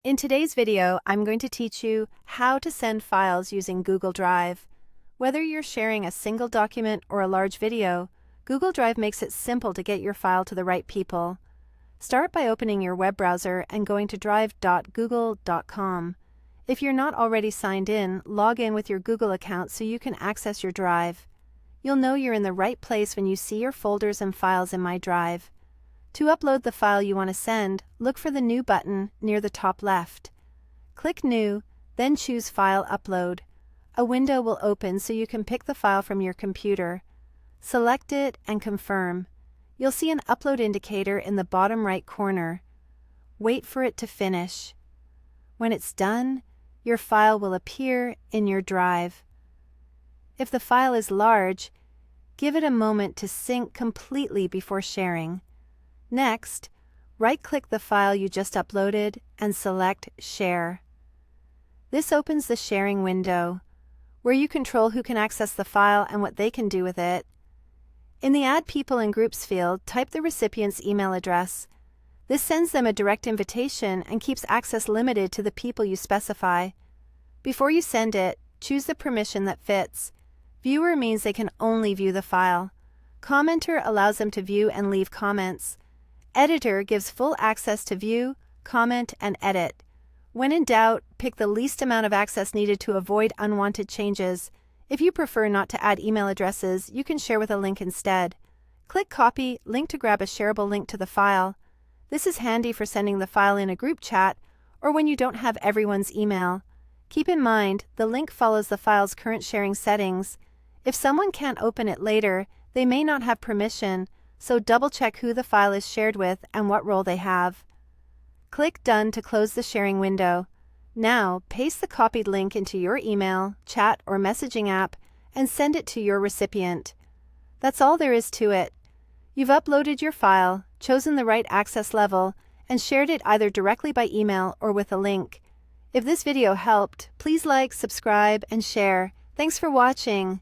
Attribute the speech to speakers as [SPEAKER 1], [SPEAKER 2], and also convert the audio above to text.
[SPEAKER 1] In today's video, I'm going to teach you how to send files using Google Drive. Whether you're sharing a single document or a large video, Google Drive makes it simple to get your file to the right people. Start by opening your web browser and going to drive.google.com. If you're not already signed in, log in with your Google account so you can access your Drive. You'll know you're in the right place when you see your folders and files in My Drive. To upload the file you want to send, look for the New button near the top left. Click New, then choose File Upload. A window will open so you can pick the file from your computer. Select it and confirm. You'll see an upload indicator in the bottom right corner. Wait for it to finish. When it's done, your file will appear in your Drive. If the file is large, give it a moment to sync completely before sharing. Next, right-click the file you just uploaded and select Share. This opens the sharing window, where you control who can access the file and what they can do with it. In the Add People and Groups field, type the recipient's email address. This sends them a direct invitation and keeps access limited to the people you specify. Before you send it, choose the permission that fits. Viewer means they can only view the file. Commenter allows them to view and leave comments. Editor gives full access to view, comment, and edit. When in doubt, pick the least amount of access needed to avoid unwanted changes. If you prefer not to add email addresses, you can share with a link instead. Click Copy Link to grab a shareable link to the file. This is handy for sending the file in a group chat or when you don't have everyone's email. Keep in mind, the link follows the file's current sharing settings. If someone can't open it later, they may not have permission, so double-check who the file is shared with and what role they have. Click Done to close the sharing window. Now, paste the copied link into your email, chat, or messaging app and send it to your recipient. That's all there is to it. You've uploaded your file, chosen the right access level, and shared it either directly by email or with a link. If this video helped, please like, subscribe, and share. Thanks for watching.